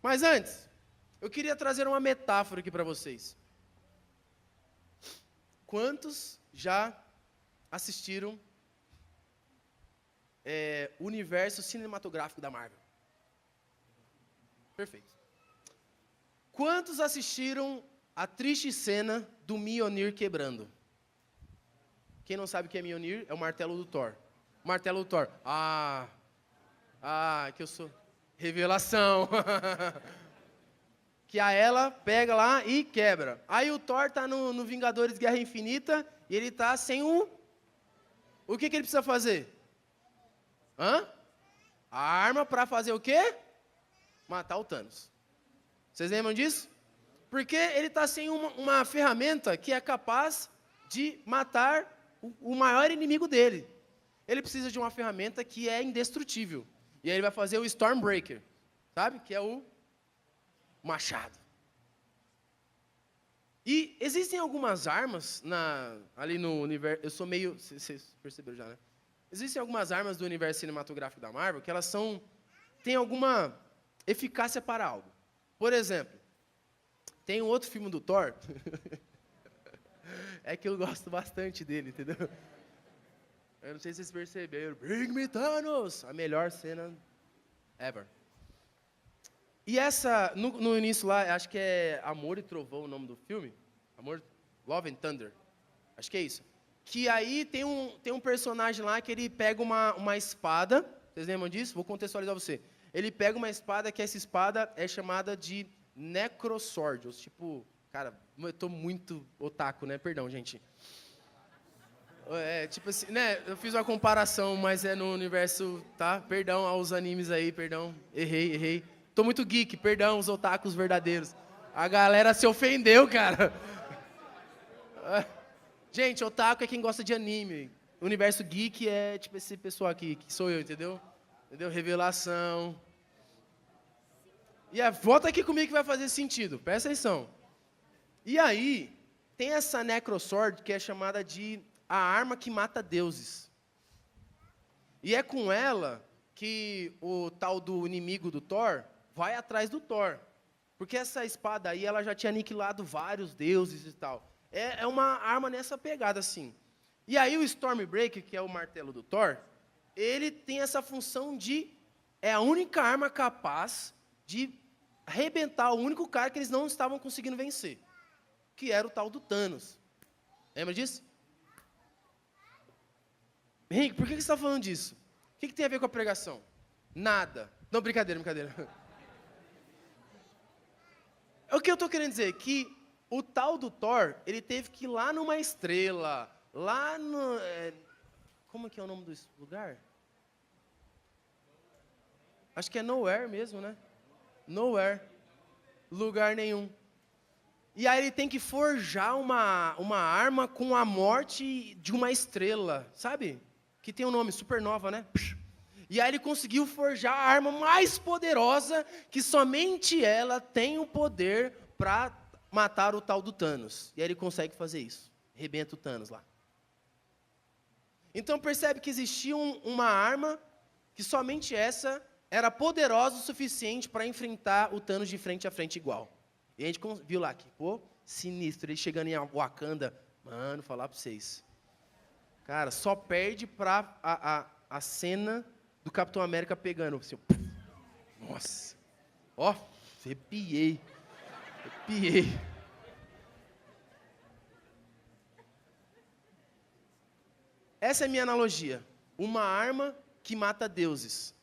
Mas antes, eu queria trazer uma metáfora aqui para vocês. Quantos já assistiram o universo cinematográfico da Marvel? Perfeito. Quantos assistiram a triste cena do Mjolnir quebrando? Quem não sabe o que é Mjolnir, é o martelo do Thor. Martelo do Thor. Que eu sou... Revelação. Que a ela pega lá e quebra. Aí o Thor tá no Vingadores Guerra Infinita e ele tá sem o... O que ele precisa fazer? A arma para fazer o quê? Matar o Thanos. Vocês lembram disso? Porque ele está sem uma ferramenta que é capaz de matar o maior inimigo dele. Ele precisa de uma ferramenta que é indestrutível. E aí ele vai fazer o Stormbreaker, sabe? Que é o machado. E existem algumas armas ali no universo... Eu sou meio... Vocês perceberam já, né? Existem algumas armas do universo cinematográfico da Marvel que elas têm alguma eficácia para algo. Por exemplo, tem um outro filme do Thor É que eu gosto bastante dele, entendeu? Eu não sei se vocês perceberam. Bring me Thanos! A melhor cena ever. E essa, no início lá, acho que é Amor e Trovão o nome do filme. Love and Thunder. Acho que é isso. Que aí tem um personagem lá que ele pega uma espada. Vocês lembram disso? Vou contextualizar você. Ele pega uma espada, que essa espada é chamada de Necrosword. Tipo, cara, eu tô muito otaku, né? Perdão, gente. Tipo assim, né? Eu fiz uma comparação, mas é no universo, tá? Perdão aos animes aí, perdão. Errei. Tô muito geek, perdão, os otakus verdadeiros. A galera se ofendeu, cara. Gente, otaku é quem gosta de anime. O universo geek é tipo esse pessoal aqui, que sou eu, entendeu? Revelação. E volta aqui comigo que vai fazer sentido. Presta atenção. E aí, tem essa Necrosword que é chamada de a arma que mata deuses. E é com ela que o tal do inimigo do Thor vai atrás do Thor. Porque essa espada aí, ela já tinha aniquilado vários deuses e tal. É uma arma nessa pegada, assim. E aí o Stormbreaker, que é o martelo do Thor, ele tem essa função de... É a única arma capaz de arrebentar o único cara que eles não estavam conseguindo vencer. Que era o tal do Thanos. Lembra disso? Henrique, por que você está falando disso? O que tem a ver com a pregação? Nada. Não, brincadeira. O que eu estou querendo dizer? Que o tal do Thor, ele teve que ir lá numa estrela, lá no... como que é o nome do lugar? Acho que é Nowhere mesmo, né? Nowhere. Lugar nenhum. E aí ele tem que forjar uma arma com a morte de uma estrela, sabe? Que tem um nome, supernova, né? E aí ele conseguiu forjar a arma mais poderosa, que somente ela tem o poder para matar o tal do Thanos. E aí ele consegue fazer isso. Arrebenta o Thanos lá. Então percebe que existia uma arma que somente essa era poderosa o suficiente para enfrentar o Thanos de frente a frente igual. E a gente viu lá que, pô, sinistro. Ele chegando em Wakanda, mano, falar para vocês. Cara, só perde para a cena do Capitão América pegando. Assim, nossa. Ó, arrepiei. Essa é a minha analogia. Uma arma que mata deuses.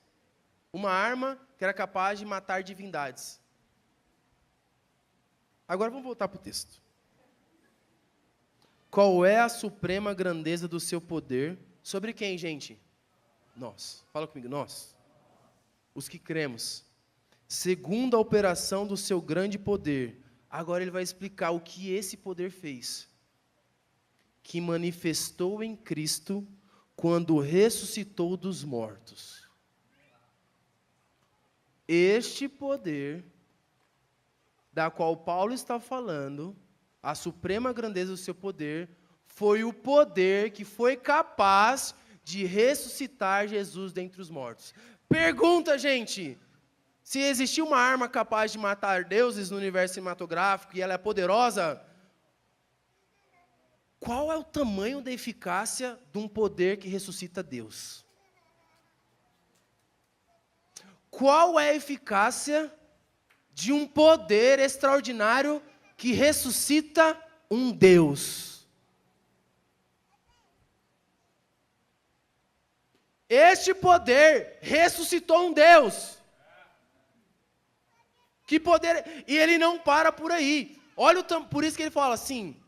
Uma arma que era capaz de matar divindades. Agora vamos voltar para o texto. Qual é a suprema grandeza do seu poder? Sobre quem, gente? Nós. Fala comigo, nós. Os que cremos. Segundo a operação do seu grande poder. Agora ele vai explicar o que esse poder fez. Que manifestou em Cristo quando ressuscitou dos mortos. Este poder, da qual Paulo está falando, a suprema grandeza do seu poder, foi o poder que foi capaz de ressuscitar Jesus dentre os mortos. Pergunta, gente, se existia uma arma capaz de matar deuses no universo cinematográfico e ela é poderosa, qual é o tamanho da eficácia de um poder que ressuscita Deus? Qual é a eficácia de um poder extraordinário que ressuscita um Deus? Este poder ressuscitou um Deus. Que poder... E ele não para por aí. Olha por isso que ele fala assim: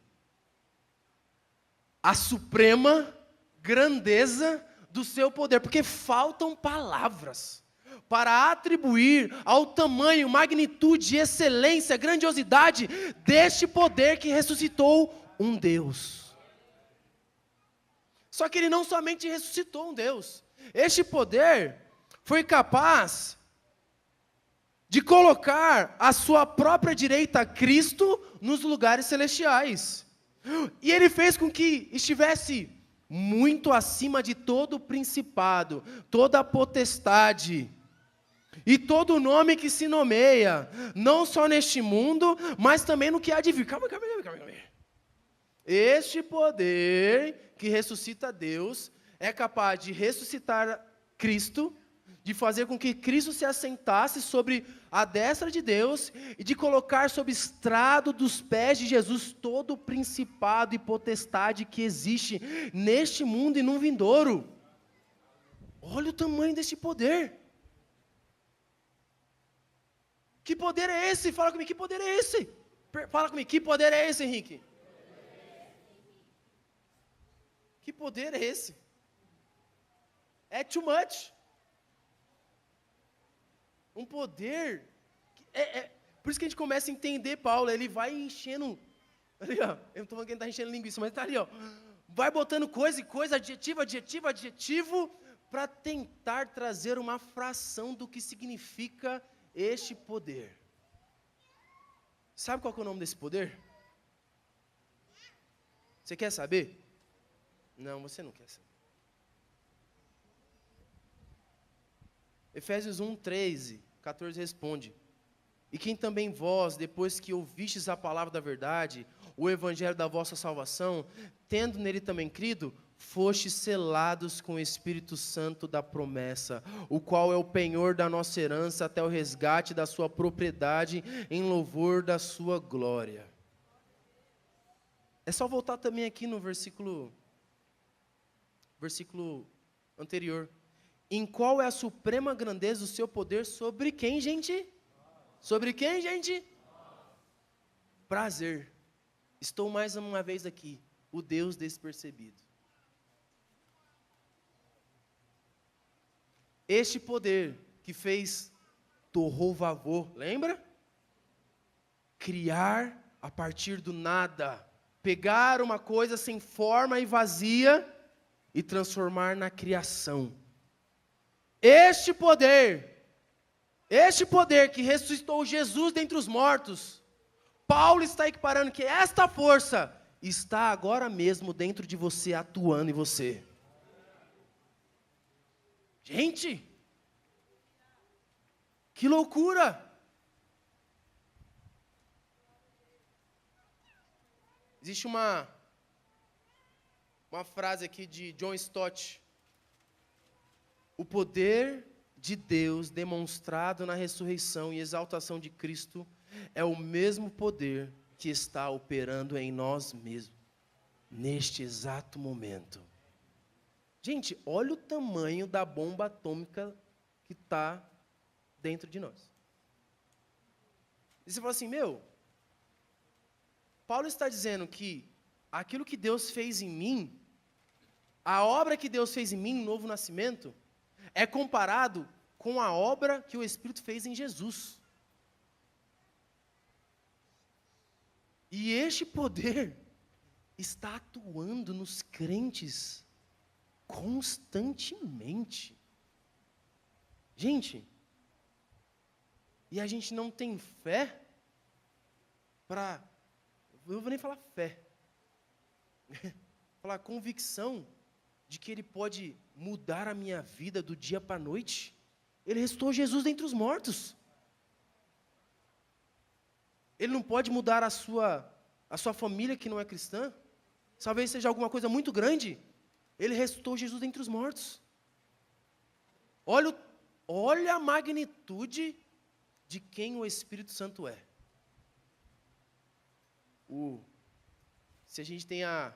a suprema grandeza do seu poder. Porque faltam palavras para atribuir ao tamanho, magnitude, excelência, grandiosidade deste poder que ressuscitou um Deus. Só que ele não somente ressuscitou um Deus. Este poder foi capaz de colocar à sua própria direita Cristo nos lugares celestiais. E ele fez com que estivesse muito acima de todo o principado, toda a potestade, e todo nome que se nomeia, não só neste mundo, mas também no que há de vir. Calma. Este poder que ressuscita Deus é capaz de ressuscitar Cristo, de fazer com que Cristo se assentasse sobre a destra de Deus e de colocar sob estrado dos pés de Jesus todo o principado e potestade que existe neste mundo e no vindouro. Olha o tamanho deste poder. Que poder é esse? Fala comigo, que poder é esse? Fala comigo, que poder é esse, Henrique? Que poder é esse? É too much. Um poder. Por isso que a gente começa a entender Paulo. Ele vai enchendo. Ali, ó. Eu não estou falando que ele está enchendo linguiça, mas está ali, ó. Vai botando coisa e coisa, adjetivo, adjetivo, adjetivo, para tentar trazer uma fração do que significa este poder. Sabe qual que é o nome desse poder? Você quer saber? Não, você não quer saber. Efésios 1, 13, 14 responde: e quem também vós, depois que ouvistes a palavra da verdade, o evangelho da vossa salvação, tendo nele também crido, fostes selados com o Espírito Santo da promessa, o qual é o penhor da nossa herança até o resgate da sua propriedade, em louvor da sua glória. É só voltar também aqui no versículo anterior. Em qual é a suprema grandeza do seu poder sobre quem, gente? Sobre quem, gente? Prazer. Estou mais uma vez aqui, o Deus despercebido. Este poder que fez Torrovavô, lembra? Criar a partir do nada, pegar uma coisa sem forma e vazia e transformar na criação. Este poder que ressuscitou Jesus dentre os mortos, Paulo está equiparando que esta força está agora mesmo dentro de você, atuando em você. Gente, que loucura! Existe uma frase aqui de John Stott. O poder de Deus demonstrado na ressurreição e exaltação de Cristo é o mesmo poder que está operando em nós mesmos, neste exato momento. Gente, olha o tamanho da bomba atômica que está dentro de nós. E você fala assim, Paulo está dizendo que aquilo que Deus fez em mim, a obra que Deus fez em mim, no novo nascimento, é comparado com a obra que o Espírito fez em Jesus. E este poder está atuando nos crentes constantemente. Gente, e a gente não tem fé para... Eu não vou nem falar fé. Falar convicção de que Ele pode mudar a minha vida do dia para a noite. Ele ressuscitou Jesus dentre os mortos. Ele não pode mudar a sua família que não é cristã. Talvez seja alguma coisa muito grande. Ele ressuscitou Jesus dentre os mortos. Olha a magnitude de quem o Espírito Santo é. Se a gente tem a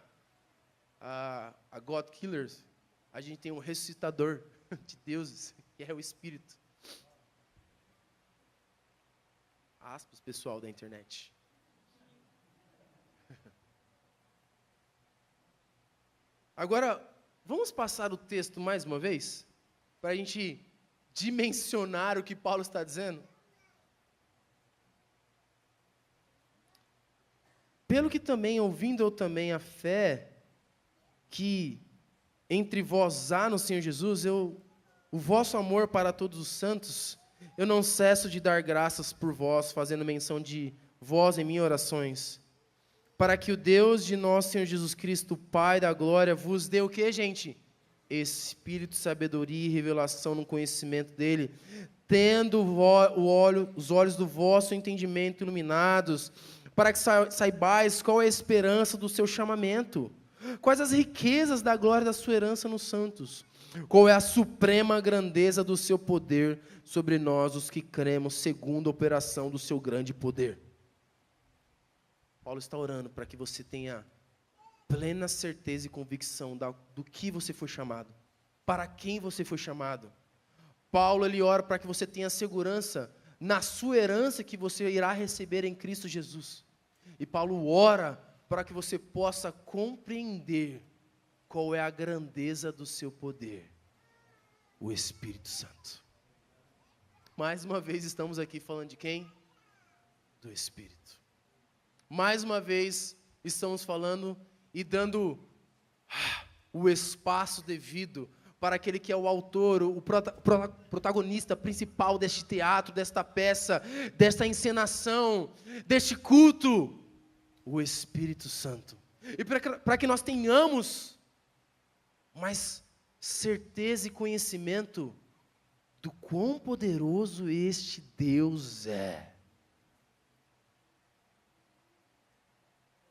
God Killers, a gente tem um ressuscitador de deuses, que é o Espírito. Aspas, pessoal da internet. Agora, vamos passar o texto mais uma vez? Para a gente dimensionar o que Paulo está dizendo? Pelo que também, ouvindo eu também a fé que entre vós há no Senhor Jesus, o vosso amor para todos os santos, eu não cesso de dar graças por vós, fazendo menção de vós em minhas orações, para que o Deus de nosso Senhor Jesus Cristo, Pai da glória, vos dê o que, gente? Espírito, sabedoria e revelação no conhecimento dEle, tendo os olhos do vosso entendimento iluminados, para que saibais qual é a esperança do seu chamamento, quais as riquezas da glória da sua herança nos santos, qual é a suprema grandeza do seu poder sobre nós, os que cremos, segundo a operação do seu grande poder. Paulo está orando para que você tenha plena certeza e convicção do que você foi chamado, para quem você foi chamado. Paulo, ele ora para que você tenha segurança na sua herança que você irá receber em Cristo Jesus. E Paulo ora para que você possa compreender qual é a grandeza do seu poder, o Espírito Santo. Mais uma vez estamos aqui falando de quem? Do Espírito. Mais uma vez estamos falando e dando o espaço devido para aquele que é o autor, o protagonista principal deste teatro, desta peça, desta encenação, deste culto, o Espírito Santo. E para que nós tenhamos mais certeza e conhecimento do quão poderoso este Deus é.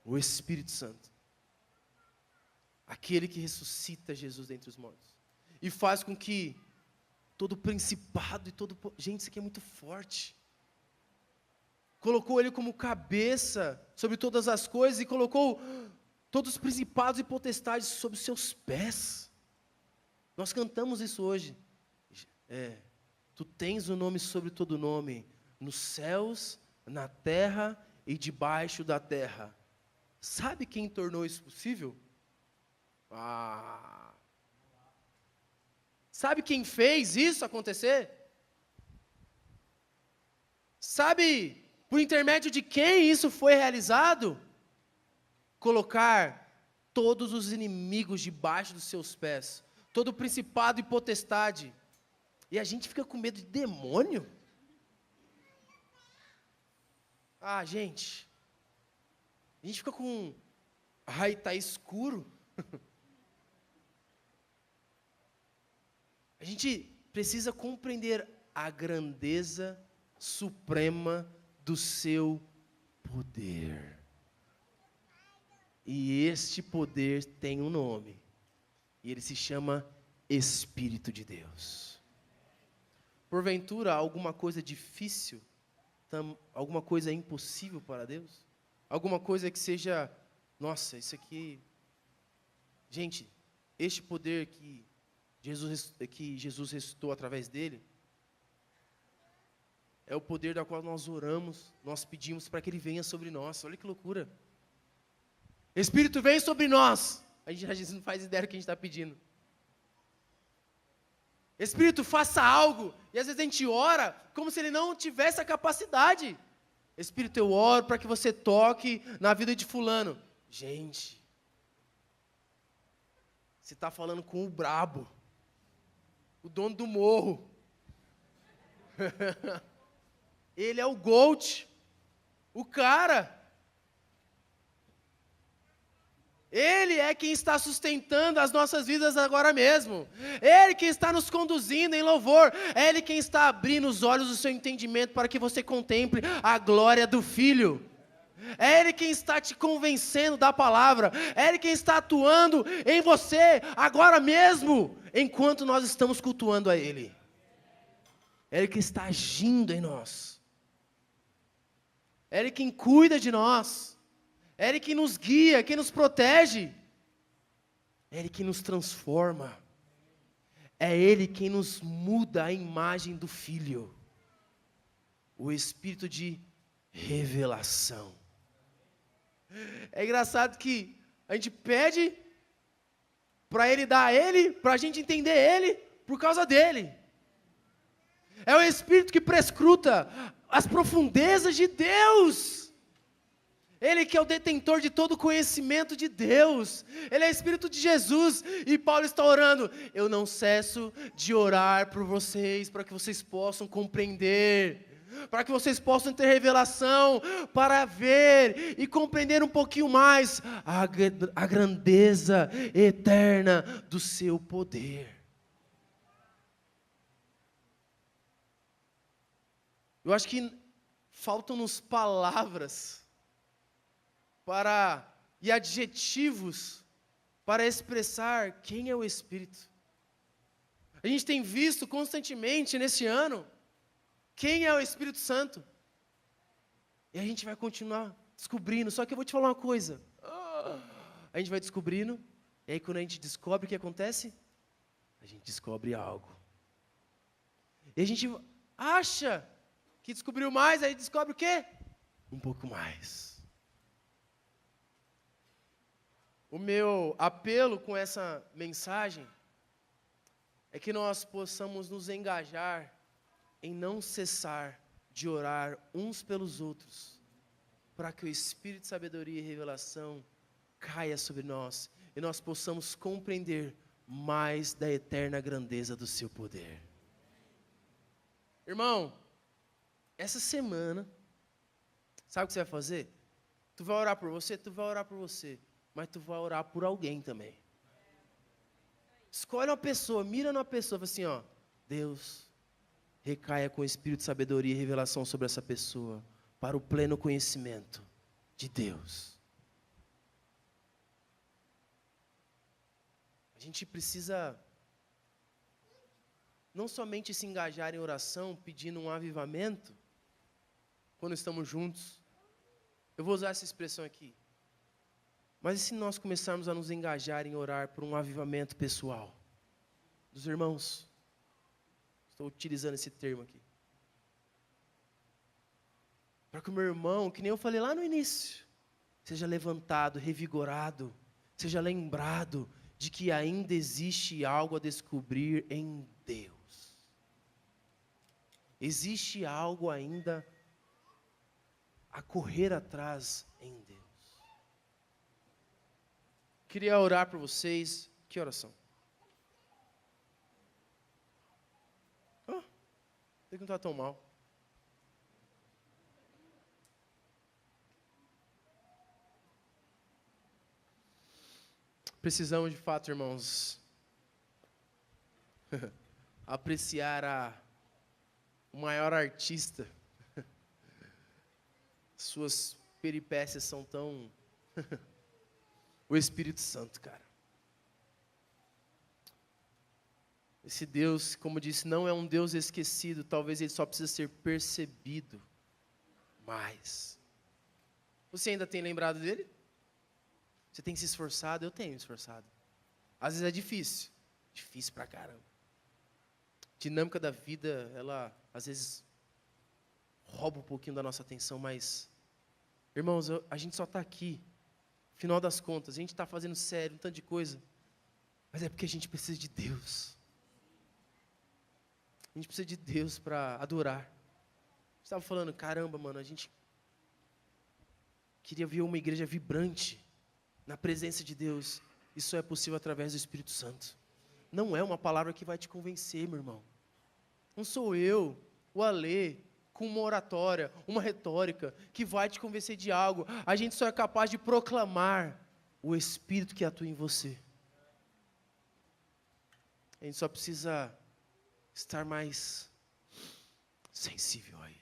O Espírito Santo. Aquele que ressuscita Jesus dentre os mortos. E faz com que todo principado e todo... Gente, isso aqui é muito forte. Colocou ele como cabeça sobre todas as coisas e colocou todos os principados e potestades sobre os seus pés. Nós cantamos isso hoje. Tu tens o nome sobre todo nome, nos céus, na terra e debaixo da terra. Sabe quem tornou isso possível? Sabe quem fez isso acontecer? Sabe por intermédio de quem isso foi realizado? Colocar todos os inimigos debaixo dos seus pés, todo principado e potestade. E a gente fica com medo de demônio? Gente, a gente fica com... tá escuro. A gente precisa compreender a grandeza suprema do seu poder. E este poder tem um nome. E ele se chama Espírito de Deus. Porventura, alguma coisa difícil, alguma coisa impossível para Deus? Alguma coisa que seja, nossa, isso aqui... Gente, este poder que Jesus ressuscitou através dele, é o poder da qual nós oramos, nós pedimos para que ele venha sobre nós. Olha que loucura. Espírito, vem sobre nós. A gente não faz ideia do que a gente está pedindo. Espírito, faça algo. E às vezes a gente ora como se ele não tivesse a capacidade. Espírito, eu oro para que você toque na vida de fulano. Gente, você está falando com o brabo, o dono do morro. Ele é o GOAT, o cara. Ele é quem está sustentando as nossas vidas agora mesmo. Ele quem está nos conduzindo em louvor. É Ele quem está abrindo os olhos do seu entendimento para que você contemple a glória do Filho. É Ele quem está te convencendo da palavra. É Ele quem está atuando em você agora mesmo, enquanto nós estamos cultuando a Ele. É Ele que está agindo em nós. É Ele quem cuida de nós. É Ele que nos guia, quem nos protege. É Ele que nos transforma. É Ele quem nos muda a imagem do Filho. O Espírito de revelação. É engraçado que a gente pede para Ele dar a Ele, para a gente entender Ele, por causa dEle. É o Espírito que prescruta as profundezas de Deus. Ele que é o detentor de todo o conhecimento de Deus. Ele é o Espírito de Jesus. E Paulo está orando. Eu não cesso de orar por vocês, para que vocês possam compreender, para que vocês possam ter revelação, para ver e compreender um pouquinho mais a grandeza eterna do seu poder. Eu acho que faltam-nos palavras e adjetivos para expressar quem é o Espírito. A gente tem visto constantemente nesse ano quem é o Espírito Santo. E a gente vai continuar descobrindo. Só que eu vou te falar uma coisa. A gente vai descobrindo, e aí quando a gente descobre o que acontece, a gente descobre algo. E a gente acha que descobriu mais, aí descobre o quê? Um pouco mais. O meu apelo com essa mensagem é que nós possamos nos engajar em não cessar de orar uns pelos outros, para que o Espírito de sabedoria e revelação caia sobre nós e nós possamos compreender mais da eterna grandeza do seu poder. Irmão, essa semana, sabe o que você vai fazer? Tu vai orar por você, mas tu vai orar por alguém também. Escolhe uma pessoa, mira numa pessoa, fala assim, ó, Deus, recaia com o Espírito de sabedoria e revelação sobre essa pessoa, para o pleno conhecimento de Deus. A gente precisa não somente se engajar em oração, pedindo um avivamento, quando estamos juntos. Eu vou usar essa expressão aqui. Mas e se nós começarmos a nos engajar em orar por um avivamento pessoal dos irmãos? Estou utilizando esse termo aqui. Para que o meu irmão, que nem eu falei lá no início, seja levantado, revigorado, seja lembrado de que ainda existe algo a descobrir em Deus. Existe algo ainda a correr atrás em Deus. Queria orar por vocês. Que oração? Até que não está tão mal. Precisamos de fato, irmãos, apreciar o maior artista. Suas peripécias são tão... O Espírito Santo, cara. Esse Deus, como eu disse, não é um Deus esquecido. Talvez ele só precisa ser percebido mais. Você ainda tem lembrado dele? Você tem se esforçado? Eu tenho me esforçado. Às vezes é difícil. Difícil pra caramba. A dinâmica da vida, ela, às vezes, rouba um pouquinho da nossa atenção, mas... Irmãos, a gente só está aqui. Final das contas, a gente está fazendo sério, um tanto de coisa. Mas é porque a gente precisa de Deus. A gente precisa de Deus para adorar. Eu estava falando, caramba, mano, a gente queria ver uma igreja vibrante na presença de Deus. Isso é possível através do Espírito Santo. Não é uma palavra que vai te convencer, meu irmão. Não sou eu, o Alê, com uma oratória, uma retórica, que vai te convencer de algo. A gente só é capaz de proclamar o Espírito que atua em você. A gente só precisa estar mais sensível a Ele.